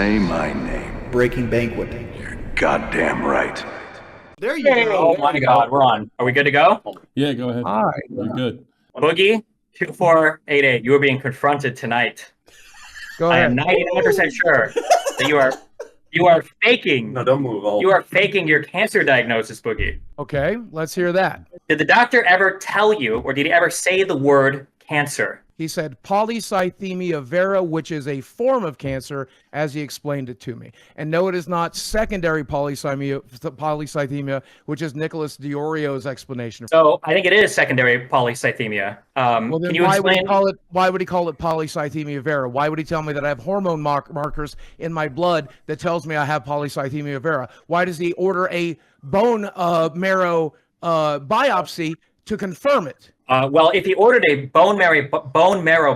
say my name. Breaking Banquet. You're goddamn right. There you go. Oh my God, we're on. Are we good to go? Yeah, go ahead. All right. You're good. Boogie2988, you are being confronted tonight. Go I ahead. am 99% sure that you are faking. No, don't move. You are faking your cancer diagnosis, Boogie. Okay, let's hear that. Did the doctor ever tell you, or did he ever say the word cancer? He said polycythemia vera, which is a form of cancer, as he explained it to me. And no, it is not secondary polycythemia, which is Nicholas Diorio's explanation. So I think it is secondary polycythemia. Well, then Can you why explain? would he call it polycythemia vera? Why would he tell me that I have hormone markers in my blood that tells me I have polycythemia vera? Why does he order a bone marrow biopsy to confirm it? Well, if he ordered a bone marrow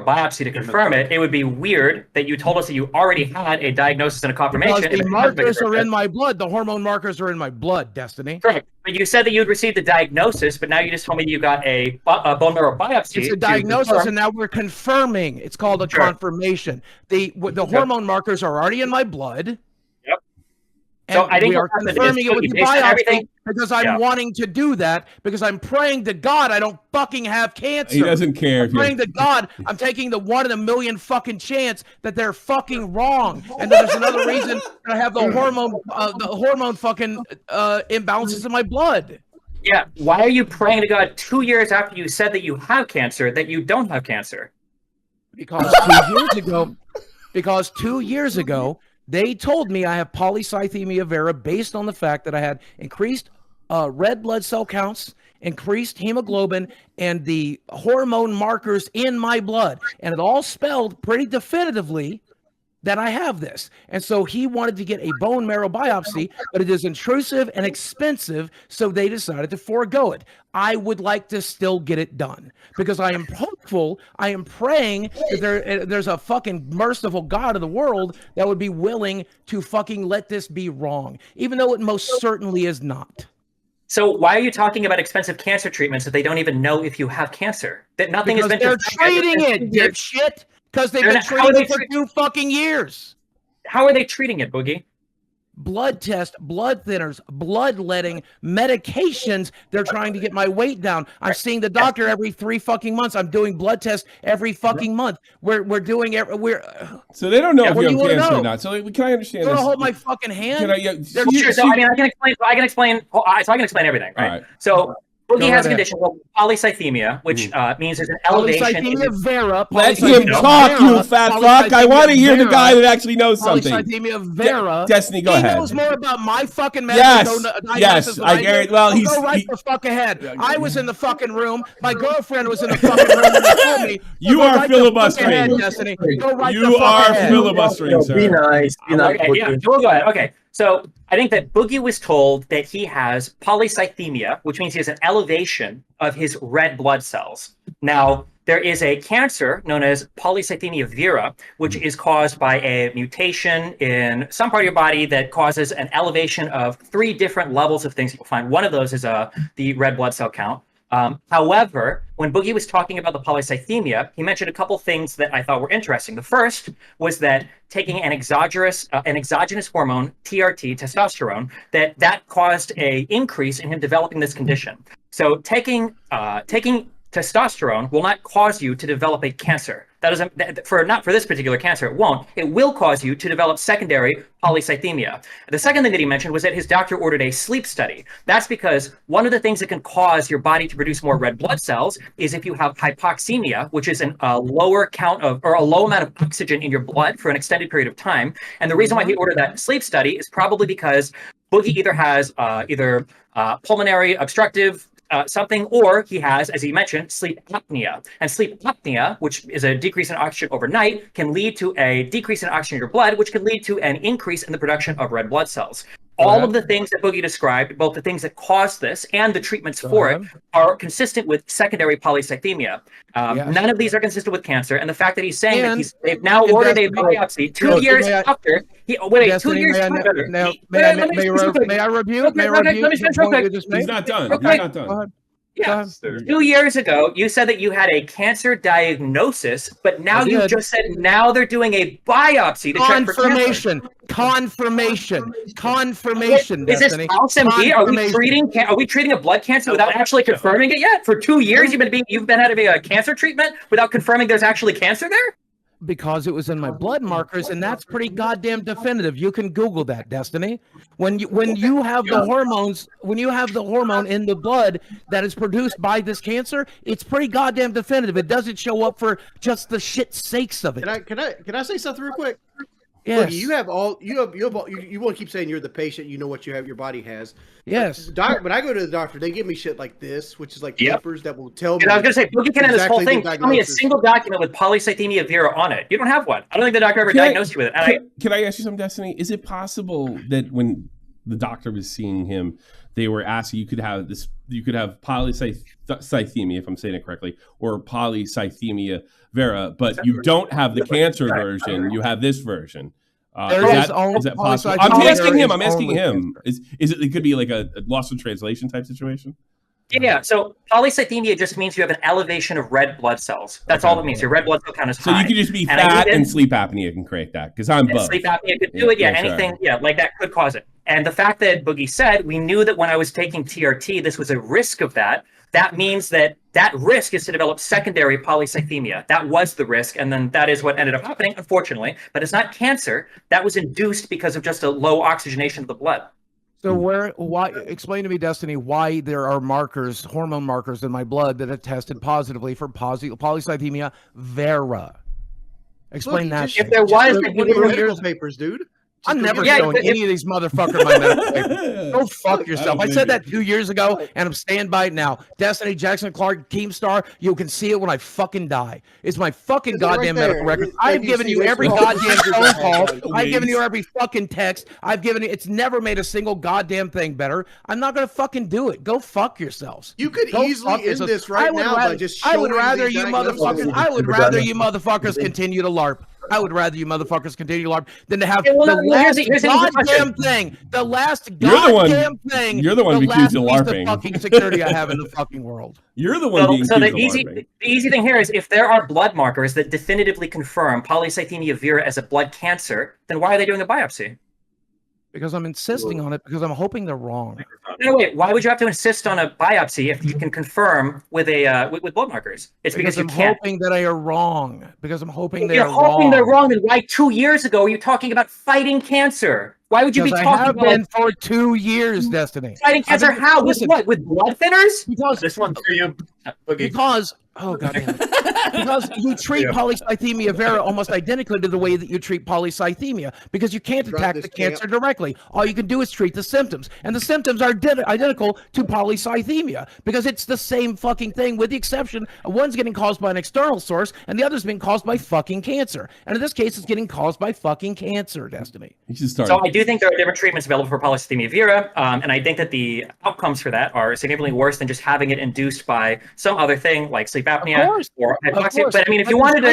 biopsy to confirm it, it would be weird that you told us that you already had a diagnosis and a confirmation. Because the markers are in my blood. The hormone markers are in my blood, Destiny. Correct. But you said that you'd received the diagnosis, but now you just told me you got a bone marrow biopsy. It's a diagnosis, and now we're confirming. It's called a confirmation. The hormone markers are already in my blood. So I think we are confirming it with the biopsy because I'm wanting to do that because I'm praying to God I don't fucking have cancer. He doesn't care. I'm praying to God I'm taking the 1 in a million fucking chance that they're fucking wrong, and that there's another reason that I have the hormone fucking imbalances in my blood. Yeah. Why are you praying to God 2 years after you said that you have cancer that you don't have cancer? Because 2 years ago. They told me I have polycythemia vera based on the fact that I had increased red blood cell counts, increased hemoglobin, and the hormone markers in my blood. And it all spelled pretty definitively that I have this. And so he wanted to get a bone marrow biopsy, but it is intrusive and expensive, so they decided to forego it. I would like to still get it done because I am hopeful, I am praying that there's a fucking merciful God of the world that would be willing to fucking let this be wrong, even though it most certainly is not. So why are you talking about expensive cancer treatments if they don't even know if you have cancer? That nothing has been. They're treating it, dipshit. Because they've been treating it for 2 fucking years. How are they treating it, Boogie? Blood test, blood thinners, bloodletting, medications. They're trying to get my weight down. I'm seeing the doctor every 3 fucking months. I'm doing blood tests every fucking month. We're doing it. So they don't know if you have cancer know? or not. So can I understand You this? want to hold my fucking hand? Sure. So I mean, I can explain. So I can explain everything, right? So Boogie has a condition called polycythemia, which means there's an elevation. Polycythemia vera. Let him talk, you fat fuck. I want to hear the guy that actually knows something. Polycythemia vera. Destiny, go ahead. He knows more about my fucking medical Yes, I guarantee. Well, he's go right the fuck ahead. I was in the fucking room. My girlfriend was in the fucking room when they told me. You are filibustering. Destiny. Go right you are filibustering, sir. Be nice. Be nice. Okay, yeah, we'll go ahead. Okay. So I think that Boogie was told that he has polycythemia, which means he has an elevation of his red blood cells. Now, there is a cancer known as polycythemia vera, which is caused by a mutation in some part of your body that causes an elevation of 3 different levels of things you'll find. One of those is the red blood cell count. However, when Boogie was talking about the polycythemia, he mentioned a couple things that I thought were interesting. The first was that taking an exogenous hormone, TRT, testosterone, that caused an increase in him developing this condition. So taking testosterone will not cause you to develop a cancer. That doesn't, not for this particular cancer, it won't. It will cause you to develop secondary polycythemia. The second thing that he mentioned was that his doctor ordered a sleep study. That's because one of the things that can cause your body to produce more red blood cells is if you have hypoxemia, which is a lower count of, or a low amount of oxygen in your blood for an extended period of time. And the reason why he ordered that sleep study is probably because Boogie either has pulmonary obstructive something, or he has, as he mentioned, sleep apnea. And sleep apnea, which is a decrease in oxygen overnight, can lead to a decrease in oxygen in your blood, which can lead to an increase in the production of red blood cells. All of the things that Boogie described, both the things that cause this and the treatments for it, are consistent with secondary polycythemia. None of these are consistent with cancer. And the fact that he's saying that they've now ordered a biopsy 2 years after. May I rebuke? Let me finish real quick. He's not done. He's not done. Yeah. 2 years ago, you said that you had a cancer diagnosis, but now you just said now they're doing a biopsy to check for cancer. Confirmation. Is this house MD? Are we treating a blood cancer without actually confirming it yet? For 2 years, you've been having a cancer treatment without confirming there's actually cancer there? Because it was in my blood markers, and that's pretty goddamn definitive. You can Google that, Destiny. When you have the hormones, when you have the hormone in the blood that is produced by this cancer, it's pretty goddamn definitive. It doesn't show up for just the shit sakes of it. Can I say something real quick? Yes. Look, you want to keep saying you're the patient, you know what your body has. Yes. When I go to the doctor, they give me shit like this, which is like papers that will tell me. And I was going to say, Boogie can have this whole thing. Tell me a single document with polycythemia vera on it. You don't have one. I don't think the doctor ever diagnosed you with it. Can I ask you something, Destiny? Is it possible that when the doctor was seeing him, they were asking you could have polycythemia, if I'm saying it correctly, or polycythemia vera, but you don't have the cancer version, you have this version. Is that possible? I'm asking him. Is it? It could be like a loss of translation type situation. Yeah. So polycythemia just means you have an elevation of red blood cells. That's all it means. Your red blood cell count is high. So you could just be fat and sleep apnea can create that because I'm both. Sleep apnea could do it. Yeah. Anything. Sure. Yeah. Like that could cause it. And the fact that Boogie said we knew that when I was taking TRT, this was a risk of that. That means that risk is to develop secondary polycythemia. That was the risk, and then that is what ended up happening, unfortunately. But it's not cancer. That was induced because of just a low oxygenation of the blood. So why? Explain to me, Destiny, why there are markers, hormone markers in my blood that have tested positively for polycythemia vera. Explain that. If there was, medical papers, dude. I'm never showing any of these motherfuckers my medical papers. Go fuck yourself. I said that 2 years ago, and I'm staying by it now. Destiny, Jackson Clark, Keemstar, you can see it when I fucking die. It's my fucking goddamn medical record. I've given you every goddamn phone call. I've given you every fucking text. I've given you. It's never made a single goddamn thing better. I'm not gonna fucking do it. Go fuck yourselves. You could easily end this right now by just showing I would rather you motherfuckers continue to LARP. I would rather you motherfuckers continue to LARP than to have the last goddamn thing. You're the one accused of LARPing. The fucking security I have in the fucking world. You're the one being accused of LARPing. The easy thing here is if there are blood markers that definitively confirm polycythemia vera as a blood cancer, then why are they doing a biopsy? Because I'm insisting on it because I'm hoping they're wrong. No, wait. Why would you have to insist on a biopsy if you can confirm with with blood markers? It's because I'm hoping that I are wrong. Because I'm hoping they're wrong. You're hoping they're wrong. Then why 2 years ago were you talking about fighting cancer? Why would you be talking about? I have been for 2 years, Destiny. Fighting cancer? How? With what? With blood thinners? Because this one's for you. Because goddamn it. Because you treat polycythemia vera almost identically to the way that you treat polycythemia, because you can't attack the cancer directly. All you can do is treat the symptoms, and the symptoms are identical to polycythemia because it's the same fucking thing, with the exception of one's getting caused by an external source and the other's being caused by fucking cancer. And in this case, it's getting caused by fucking cancer, Destiny. So I do think there are different treatments available for polycythemia vera, and I think that the outcomes for that are significantly worse than just having it induced by some other thing like sleep apnea or hypoxia. But I mean, if you wanted to,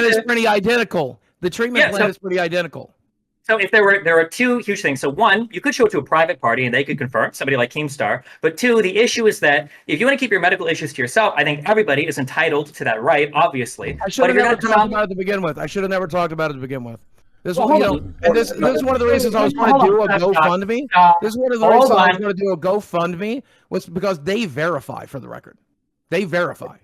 is pretty identical. The treatment plan is pretty identical. So if there are two huge things. So one, you could show it to a private party and they could confirm, somebody like Keemstar. But two, the issue is that if you want to keep your medical issues to yourself, I think everybody is entitled to that right, obviously. I should have never talked about it to begin with. This is one of the reasons I was going to do a GoFundMe. This is one of the reasons I was going to do a GoFundMe was because they verify, for the record. They verify.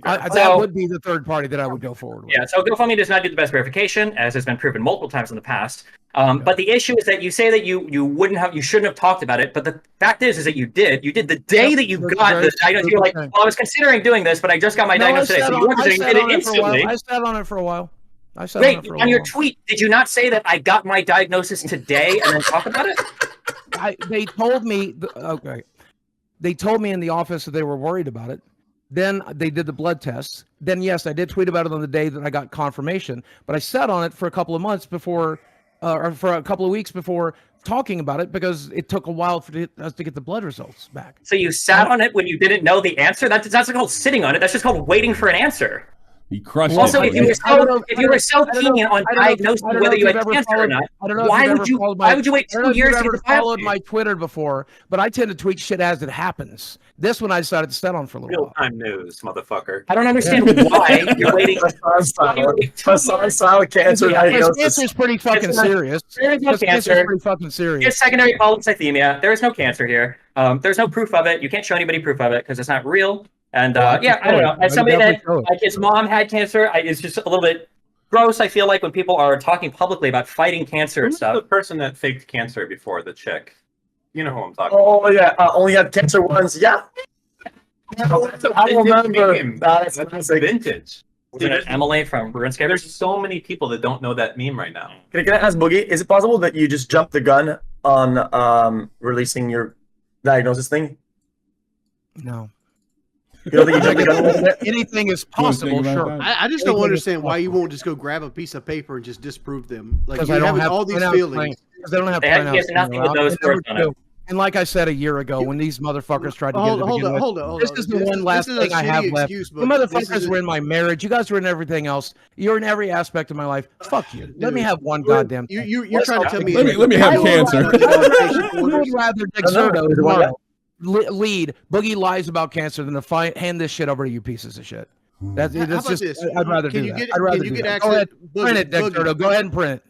That would be the third party that I would go forward with. Yeah, so GoFundMe does not do the best verification, as has been proven multiple times in the past. But the issue is that you say that you shouldn't have talked about it, but the fact is that you did. You did the day that you got the diagnosis. You were like, well, I was considering doing this, but I just got my diagnosis today. So you did it instantly. I sat on it for a while. On your tweet, did you not say that I got my diagnosis today and then talk about it? They told me, They told me in the office that they were worried about it. Then they did the blood tests. Then, yes, I did tweet about it on the day that I got confirmation. But I sat on it for a couple of months before, or for a couple of weeks before talking about it because it took a while for us to get the blood results back. So you sat on it when you didn't know the answer? That's not called sitting on it. That's just called waiting for an answer. He crushed Also, it. if you were so keen on diagnosing whether you had cancer or not, why would you wait 2 years to get the followed my Twitter before? But I tend to tweet shit as it happens. This one I decided to stand on for a little while. Real-time news, motherfucker. I don't understand why you're waiting. Style cancer diagnosis. Cancer is pretty fucking serious. There is no cancer. Pretty fucking serious. It's secondary polycythemia. There is no cancer here. There's no proof of it. You can't show anybody proof of it because it's not real. And I don't know. As somebody that like his mom had cancer, it's just a little bit gross. I feel like when people are talking publicly about fighting cancer and stuff. The person that faked cancer before, the chick. You know who I'm talking about. Oh yeah, only had cancer once. Yeah. I remember. That's vintage. Emily from RuneScape. There's so many people that don't know that meme right now. Can I ask Boogie? Is it possible that you just jumped the gun on releasing your diagnosis thing? No. You don't think you jumped the gun? Anything is possible, sure. I just don't understand why you won't just go grab a piece of paper and just disprove them. Like because you I don't have all these feelings. Because they don't have nothing with those words on it. And like I said a year ago, when these motherfuckers tried to get it, hold on. This is the one last thing I have left. The motherfuckers were in my marriage. You guys were in everything else. You're in every aspect of my life. Fuck you. Let me have one goddamn. You're trying to tell me. Let me have cancer. I would rather Dexerto tomorrow lead Boogie lies about cancer than to hand this shit over to you pieces of shit. That's just. I'd rather do that. I'd rather do that. Go ahead, print it, Dexerto. Go ahead and print it.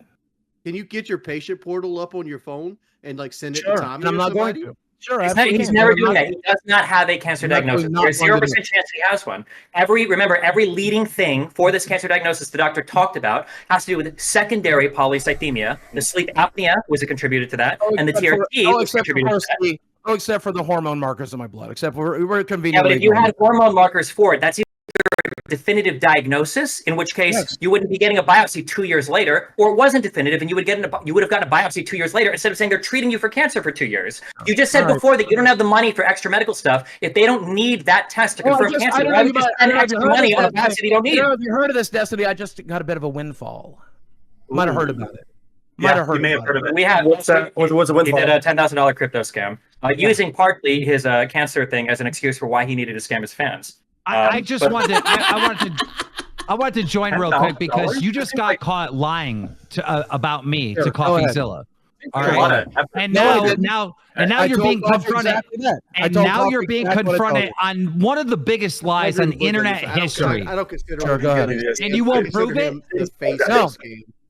Can you get your patient portal up on your phone and like send it to Tommy? And I'm not going to. Sure, he's never doing that. He does not have a cancer diagnosis. There's 0% chance he has one. Every leading thing for this cancer diagnosis the doctor talked about has to do with secondary polycythemia. The sleep apnea was a contributor to that, and the TRT was contributed to that. Except for the hormone markers in my blood. Except we're convenient. Yeah, but if you had hormone markers for it, that's definitive diagnosis, in which case you wouldn't be getting a biopsy 2 years later, or it wasn't definitive and you would have gotten a biopsy 2 years later instead of saying they're treating you for cancer for 2 years. You just said before that you don't have the money for extra medical stuff. If they don't need that test to confirm cancer, why would you spend extra money on a biopsy you don't need? Have you heard of this, Destiny? I just got a bit of a windfall. Might have heard about it. You may have heard of it. We have. What's a windfall? He did a $10,000 crypto scam, using partly his cancer thing as an excuse for why he needed to scam his fans. I wanted to join real quick because you just got caught lying about me to CoffeeZilla. All right, and now you're being confronted. And now you're being confronted on one of the biggest lies on internet history. I don't consider it. And you won't prove it. No.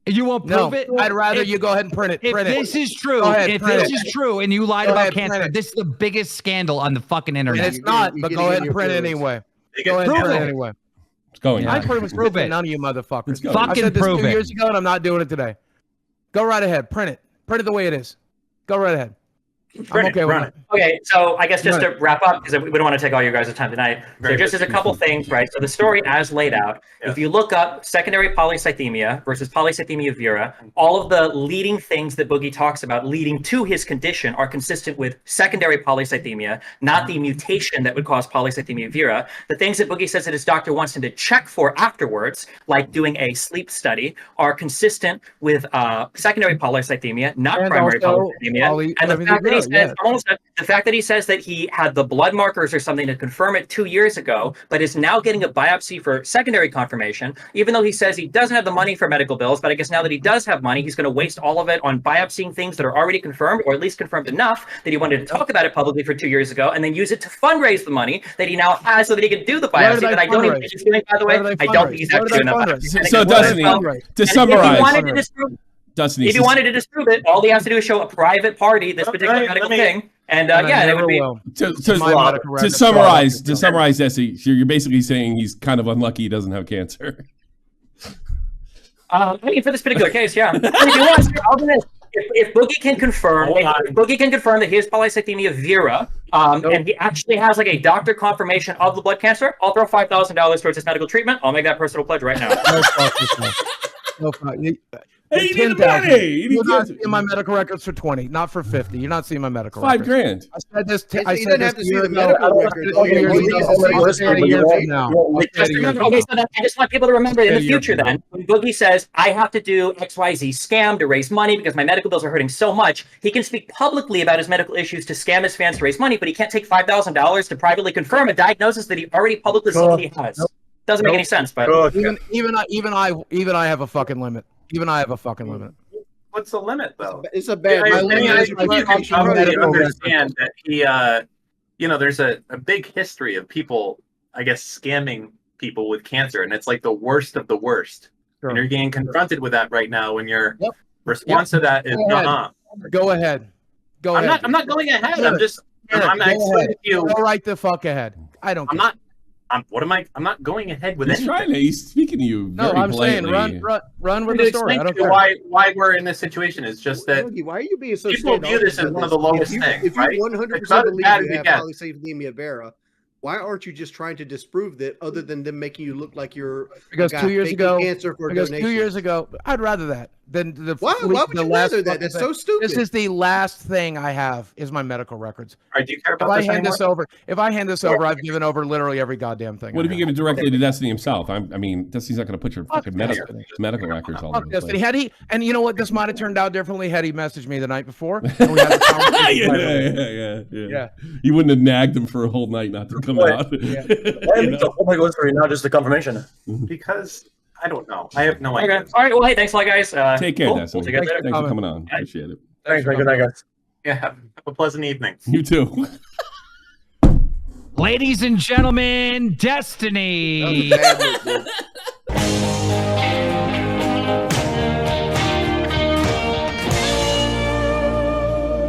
You won't prove it. I'd rather you go ahead and print it. If this is true, and you lied about cancer, this is the biggest scandal on the fucking internet. And it's not, but go ahead and print it anyway. Go ahead and print it anyway. It's going. I prove it. None of you motherfuckers. Fucking I said this prove 2 it. years ago, and I'm not doing it today. Go right ahead. Print it. Print it the way it is. Go right ahead. I'm okay with it. Okay, so I guess just to wrap up, because we don't want to take all your guys' time tonight. So just as a couple things, right? So the story as laid out, if you look up secondary polycythemia versus polycythemia vera, all of the leading things that Boogie talks about leading to his condition are consistent with secondary polycythemia, not the mutation that would cause polycythemia vera. The things that Boogie says that his doctor wants him to check for afterwards, like doing a sleep study, are consistent with secondary polycythemia, not primary polycythemia. And the fact that he says that he had the blood markers or something to confirm it 2 years ago, but is now getting a biopsy for secondary confirmation, even though he says he doesn't have the money for medical bills, but I guess now that he does have money, he's going to waste all of it on biopsying things that are already confirmed, or at least confirmed enough that he wanted to talk about it publicly for 2 years ago, and then use it to fundraise the money that he now has so that he can do the biopsy. But I don't even think he's doing, by the way, I don't think he's actually doing that. So Destiny, to summarize, if you wanted to disprove it, all he has to do is show a private party this particular medical thing, and it would be. To summarize, Destiny, you're basically saying he's kind of unlucky he doesn't have cancer. I mean, for this particular case, yeah. If Boogie can confirm, that he has polycythemia vera, and he actually has like a doctor confirmation of the blood cancer, I'll throw $5,000 towards his medical treatment. I'll make that personal pledge right now. No fuck. Hey, you need the money. You're not seeing my medical records for 20, not for 50. You're not seeing my medical records. $5,000. I said this. I said this to see the medical records. I just want people to remember in the future then, when Boogie says, I have to do XYZ scam to raise money because my medical bills are hurting so much, he can speak publicly about his medical issues to scam his fans to raise money, but he can't take $5,000 to privately confirm a diagnosis that he already publicly said he has. Doesn't make any sense, but even I have a fucking limit. Even I have a fucking limit. What's the limit, though? It's a bad. I probably understand that he, there's a big history of people, I guess, scamming people with cancer, and it's like the worst of the worst. Sure. And you're getting confronted with that right now, and your Yep. response to that is, Go ahead. Go ahead. I'm not going ahead. I'm just. I'm explaining to you. Go right the fuck ahead. I don't. I'm care. not. I'm not going ahead with He's anything. trying to. He's speaking to you. No, Very I'm saying politely. run with the story. I don't care. Why we're in this situation is just that Why are you being so people view this as one of the lowest things, if right? you 100% It's not as believe bad you as have it gets. polycythemia vera, why aren't you just trying to disprove that? Other than them making you look like you're Because a guy 2 years faking ago, cancer for a because donation. 2 years ago, I'd rather that than the. Why would the you last rather that? fucking That's thing. so stupid. This is the last thing I have is my medical records. All right, do you care If about I this hand anymore? this over, I've given over literally every goddamn thing. What if I you have. give it directly to Destiny himself? I mean, Destiny's not going to put your fucking Destiny. medical records all Fuck over the Destiny. place. Had he, and you know what? This might have turned out differently had he messaged me the night before. And we had a conversation. Yeah. You wouldn't have nagged him for a whole night not to come out. Why leak the whole medical history, not just the confirmation? Because I don't know. I have no okay. idea. All right. Well, hey, thanks a lot, guys. Take care, Cool. Destiny. We'll take it later. Thanks for coming on. Appreciate it. Thanks, man. Good night, guys. Yeah, have a pleasant evening. You too. Ladies and gentlemen, Destiny. That was a bad move, dude.